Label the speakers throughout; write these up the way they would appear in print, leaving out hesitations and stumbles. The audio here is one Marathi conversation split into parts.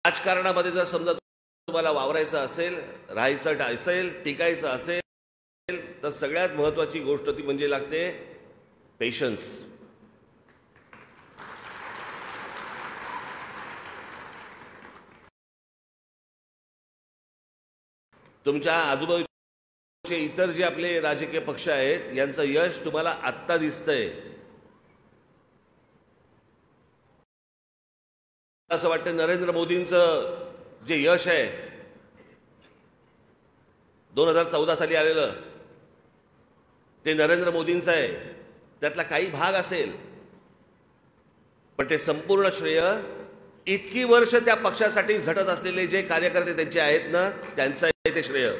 Speaker 1: राजकारणामध्ये जर समजा तुम्हाला वावरायचं असेल, राहायचं असेल, टिकायचं असेल, तर सगळ्यात महत्त्वाची गोष्ट ती म्हणजे लागते पेशन्स. तुमच्या आजूबाजूचे इतर जे आपले राजकीय पक्ष आहेत यांचं यश तुम्हाला आत्ता दिसतंय. असं वाटतं नरेंद्र मोदींचं जे यश आहे 2014 साली आलेलं ते नरेंद्र मोदींचं आहे, त्यातला काही भाग असेल, पण ते संपूर्ण श्रेय इतकी वर्ष त्या पक्षासाठी झटत असलेले जे कार्यकर्ते त्यांचे आहेत ना, त्यांचं आहे ते श्रेय.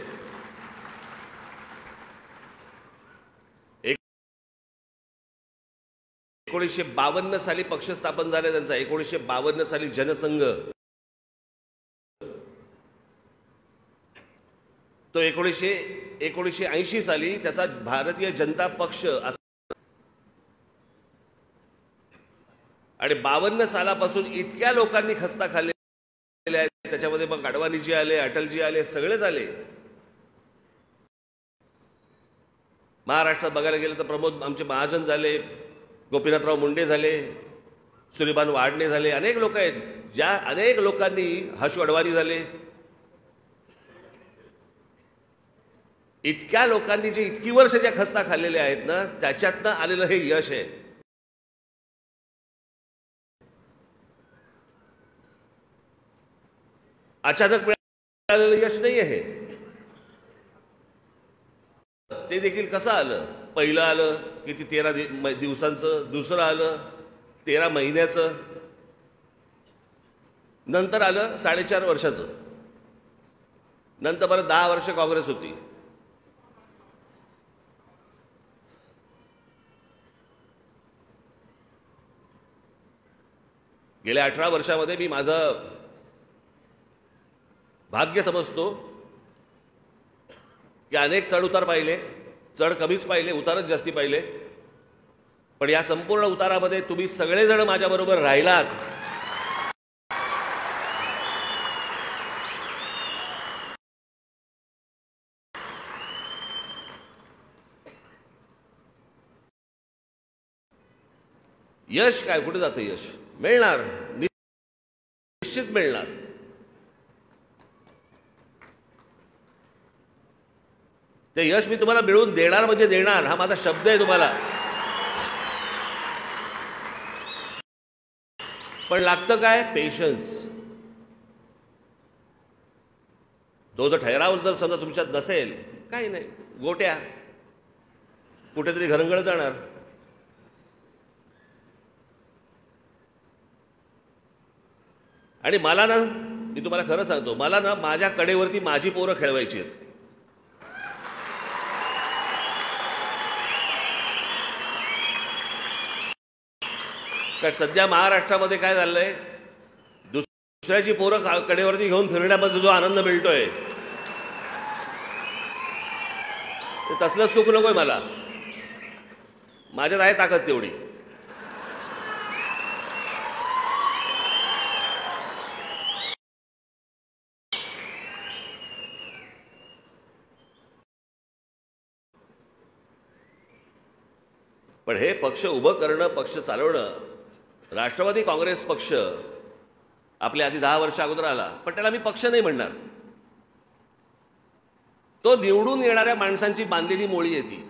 Speaker 1: 1952 साली पक्ष स्थापन झाले त्यांचा. 1952 साली जनसंघ. तो 1980 साली त्याचा भारतीय जनता पक्ष. आणि 52 सालापासून इतक्या लोकांनी खस्ता खाल्लेले आहेत. त्याच्यामध्ये मग अडवाणीजी आले, अटलजी आले, सगळेच आले. महाराष्ट्रात बघायला गेलं तर प्रमोद आमचे महाजन झाले, गोपीनाथराव मुंडे झाले, सुरिभान वाडणे झाले, अनेक लोक आहेत. ज्या अनेक लोकांनी, हर्ष अडवाणी झाले, इतक्या लोकांनी जे इतकी वर्ष ज्या खस्ता खाल्लेल्या आहेत ना, त्याच्यातनं आलेलं हे यश आहे. अचानक मिळालेलं यश नाही आहे. ते देखील कसं आलं? पहिलं आलं किती 13 दिवसांचं, दुसरं आलं 13 महिन्याचं, नंतर आलं 4.5 वर्षाचं, नंतर परत 10 वर्ष काँग्रेस होती. गेल्या 18 वर्षामध्ये मी माझं भाग्य समजतो की अनेक चढउतार पाहिले. चढ कमीच पाहिले, उतारच जास्ती पाहिले. पण या संपूर्ण उतारामध्ये तुम्ही सगळेजण माझ्याबरोबर राहिलात. यश काय, कुठे जातं यश? मिळणार, निश्चित मिळणार. ते यश मी तुम्हाला मिळवून देणार म्हणजे देणार, हा माझा शब्द आहे तुम्हाला. पण लागतं काय? पेशन्स. तो जर ठहराव जर समजा तुमच्यात नसेल, काही नाही, गोट्या कुठेतरी घरंगळ जाणार. आणि मला ना, मी तुम्हाला खरं सांगतो, मला ना माझ्या कडेवरती माझी पोरं खेळवायची आहेत. कारण सध्या महाराष्ट्रामध्ये काय झालंय, दुसऱ्याची पोरं कडेवरती घेऊन फिरण्यामध्ये जो आनंद मिळतोय, तसलं सुख नकोय मला. माझ्यात आहे ताकद तेवढी. पण हे पक्ष उभं करणं, पक्ष चालवणं, राष्ट्रवादी काँग्रेस पक्ष आपल्या आधी 10 वर्ष अगोदर आला, पण त्याला मी पक्ष नाही म्हणणार. तो निवडून येणाऱ्या माणसांची बांधलेली मोळी आहे ती.